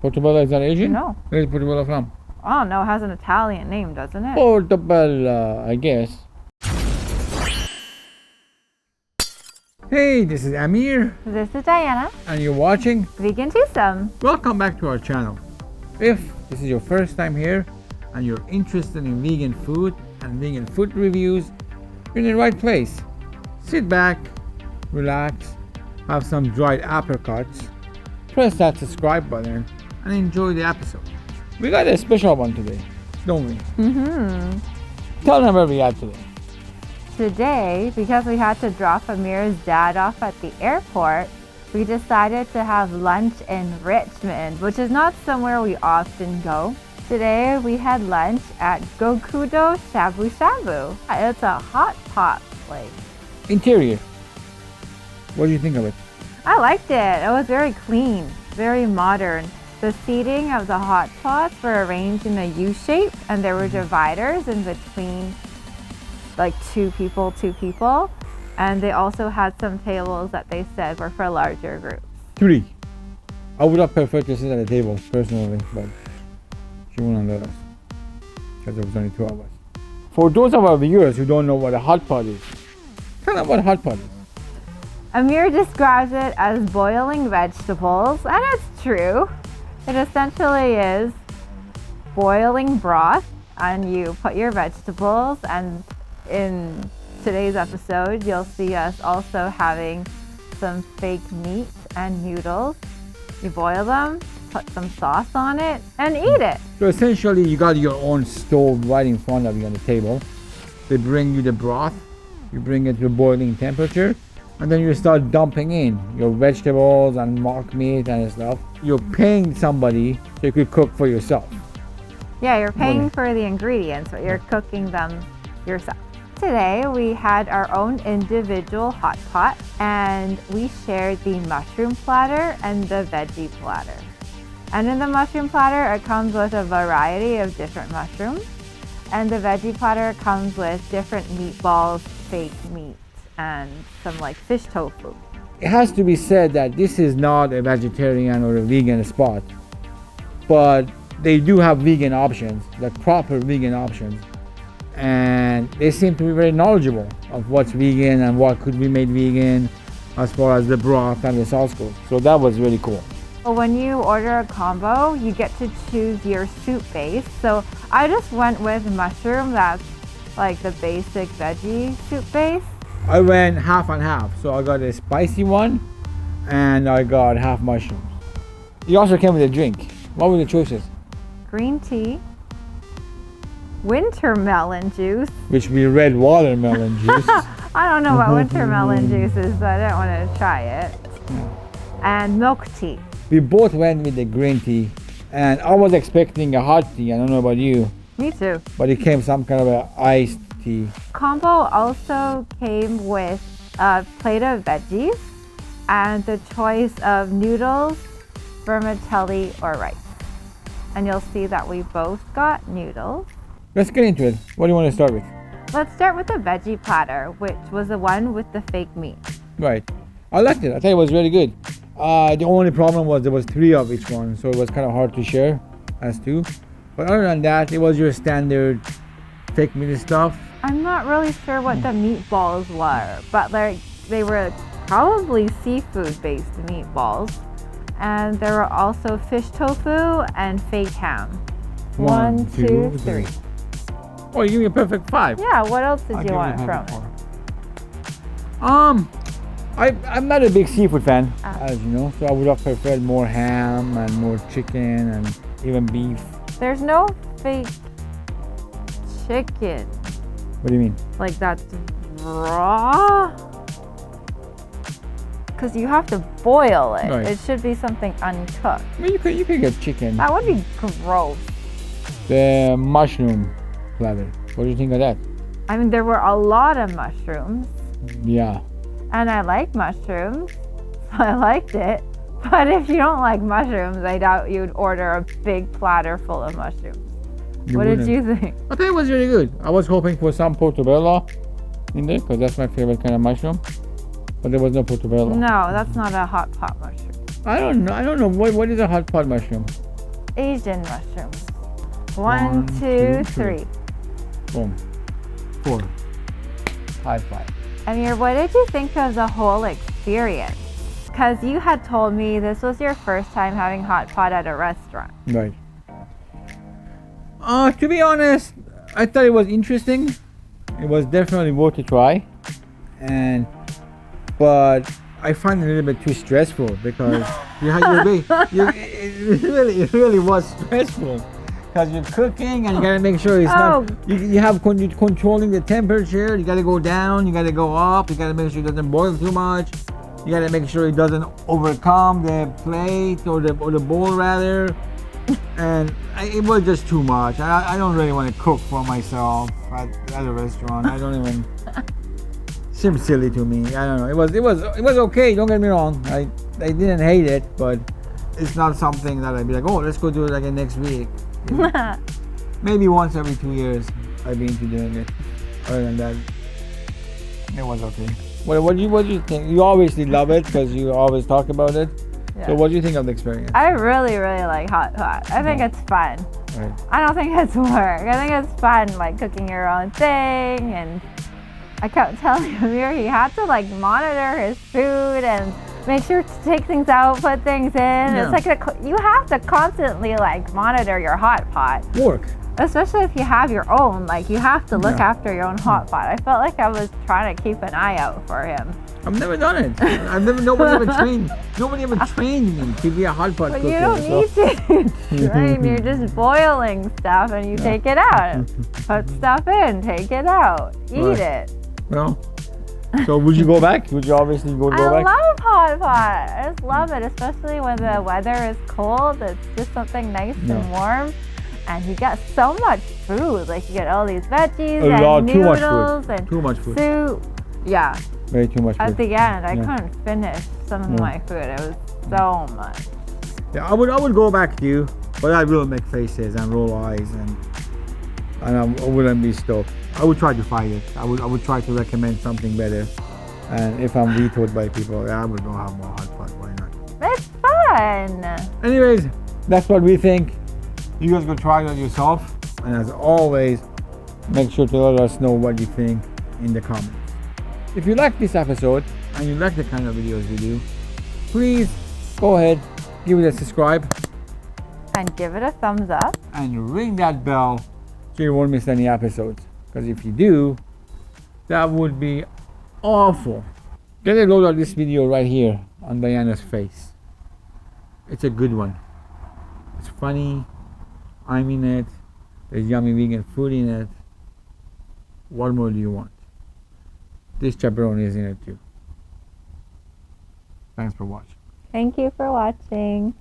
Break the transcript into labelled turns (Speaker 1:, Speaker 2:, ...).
Speaker 1: Portobello is not Asian?
Speaker 2: No.
Speaker 1: Where is Portobello from?
Speaker 2: Oh no, it has an Italian name, doesn't it?
Speaker 1: Portobello, I guess. Hey, this is Amir.
Speaker 2: This is Diana.
Speaker 1: And you're watching
Speaker 2: VEGANTWOSOME.
Speaker 1: Welcome back to our channel. If this is your first time here and you're interested in vegan food and vegan food reviews, you're in the right place. Sit back, relax, have some dried apricots, press that subscribe button, and enjoy the episode. We got a special one today, don't we? Tell them where we are today.
Speaker 2: Today, because we had to drop Amir's dad off at the airport, we decided to have lunch in Richmond, which is not somewhere we often go. Today, we had lunch at Gokudo Shabu Shabu. It's a hot pot place.
Speaker 1: Interior. What do you think of it?
Speaker 2: I liked it. It was very clean, very modern. The seating of the hot pots were arranged in a U shape, and there were dividers in between, like two people. And they also had some tables that they said were for larger groups.
Speaker 1: 3. I would have preferred to sit at the table personally, but she wouldn't let us because there was only 2 of us. For those of our viewers who don't know what a hot pot is, tell them what a hot pot is.
Speaker 2: Amir describes it as boiling vegetables, and it's true. It essentially is boiling broth, and you put your vegetables, and in today's episode, you'll see us also having some fake meat and noodles. You boil them, put some sauce on it, and eat it.
Speaker 1: So essentially, you got your own stove right in front of you on the table. They bring you the broth, you bring it to boiling temperature, and then you start dumping in your vegetables and mock meat and stuff. You're paying somebody so you could cook for yourself.
Speaker 2: Yeah, you're paying for the ingredients, but you're cooking them yourself. Today we had our own individual hot pot, and we shared the mushroom platter and the veggie platter. And in the mushroom platter, it comes with a variety of different mushrooms, and the veggie platter comes with different meatballs, fake meat, and some like fish tofu.
Speaker 1: It has to be said that this is not a vegetarian or a vegan spot, but they do have vegan options, like proper vegan options. And they seem to be very knowledgeable of what's vegan and what could be made vegan as far as the broth and the sauce goes. So that was really cool.
Speaker 2: When you order a combo, you get to choose your soup base. So I just went with mushroom, that's like the basic veggie soup base.
Speaker 1: I went half and half. So I got a spicy one and I got half mushrooms. It also came with a drink. What were the choices?
Speaker 2: Green tea, winter melon juice.
Speaker 1: Which we red watermelon juice.
Speaker 2: I don't know what winter melon juice is, but I don't want to try it. And milk tea.
Speaker 1: We both went with the green tea, and I was expecting a hot tea. I don't know about you.
Speaker 2: Me too.
Speaker 1: But it came some kind of a iced tea.
Speaker 2: Combo also came with a plate of veggies and the choice of noodles, vermicelli, or rice. And you'll see that we both got noodles.
Speaker 1: Let's get into it. What do you want to start with?
Speaker 2: Let's start with the veggie platter, which was the one with the fake meat.
Speaker 1: Right. I liked it. I thought it was really good. The only problem was there was 3 of each one, so it was kind of hard to share as 2. But other than that, it was your standard fake meat stuff.
Speaker 2: I'm not really sure what the meatballs were, but they were probably seafood-based meatballs. And there were also fish tofu and fake ham. 1, 2, 3.
Speaker 1: Oh, you give me a perfect 5.
Speaker 2: Yeah, what else did you want from it?
Speaker 1: I'm not a big seafood fan, as you know, so I would have preferred more ham and more chicken and even beef.
Speaker 2: There's no fake chicken.
Speaker 1: What do you mean?
Speaker 2: Like that's raw? Because you have to boil it.
Speaker 1: Right.
Speaker 2: It should be something uncooked.
Speaker 1: I mean, you could get chicken.
Speaker 2: That would be gross.
Speaker 1: The mushroom platter. What do you think of that?
Speaker 2: I mean, there were a lot of mushrooms.
Speaker 1: Yeah.
Speaker 2: And I like mushrooms, so I liked it. But if you don't like mushrooms, I doubt you'd order a big platter full of mushrooms. What did you think?
Speaker 1: I thought it was really good. I was hoping for some portobello in there because that's my favorite kind of mushroom. But there was no portobello.
Speaker 2: No, that's not a hot pot mushroom.
Speaker 1: I don't know. What is a hot pot mushroom?
Speaker 2: Asian mushrooms. One, two, three.
Speaker 1: Boom. 4. High five.
Speaker 2: Amir, what did you think of the whole experience? Because you had told me this was your first time having hot pot at a restaurant.
Speaker 1: Right. To be honest, I thought it was interesting. It was definitely worth a try. But I find it a little bit too stressful because it really was stressful. Because you're cooking and you gotta make sure it's not. You have you're controlling the temperature. You gotta go down. You gotta go up. You gotta make sure it doesn't boil too much. You gotta make sure it doesn't overcome the plate or the bowl rather. And it was just too much. I don't really want to cook for myself at a restaurant. I don't even. Seems silly to me. I don't know. It was okay. Don't get me wrong. I didn't hate it, but it's not something that I'd be like, oh, let's go do it again next week. Yeah. Maybe once every 2 years I've been to doing it. Other than that, it was okay. What do you think? You obviously love it because you always talk about it. Yeah. So what do you think of the experience?
Speaker 2: I really, really like hot pot. I think it's fun.
Speaker 1: Right.
Speaker 2: I don't think it's work. I think it's fun, like cooking your own thing. And I kept telling Amir he had to like monitor his food and make sure to take things out, put things in. Yeah. It's like you have to constantly like monitor your hot pot.
Speaker 1: Work.
Speaker 2: Especially if you have your own, like you have to look after your own hot pot. I felt like I was trying to keep an eye out for him.
Speaker 1: I've never done it. Nobody ever trained me to be a hot pot cooker.
Speaker 2: You don't need to train. You're just boiling stuff and you take it out. Put stuff in, take it out, eat it.
Speaker 1: Well, so would you go back? Would you obviously go back?
Speaker 2: I love hot pot. I just love it, especially when the weather is cold. It's just something nice and warm. And you get so much food. Like you get all these veggies and noodles and
Speaker 1: too much food.
Speaker 2: Soup. Yeah.
Speaker 1: Very too much food.
Speaker 2: At the end, I couldn't finish some of my food. It was so much.
Speaker 1: Yeah, I would go back to you, but I will make faces and roll eyes and I wouldn't be stoked. I would try to fight it. I would try to recommend something better. And if I'm vetoed by people, I would go have more hot pot. Why not?
Speaker 2: It's fun.
Speaker 1: Anyways, that's what we think. You guys go try it yourself. And as always, make sure to let us know what you think in the comments. If you like this episode and you like the kind of videos we do, please go ahead, give it a subscribe.
Speaker 2: And give it a thumbs up.
Speaker 1: And ring that bell so you won't miss any episodes. Because if you do, that would be awful. Get a load of this video right here on Diana's face. It's a good one. It's funny. I'm in it. There's yummy vegan food in it. What more do you want? This chaperone is in it too. Thanks for watching.
Speaker 2: Thank you for watching.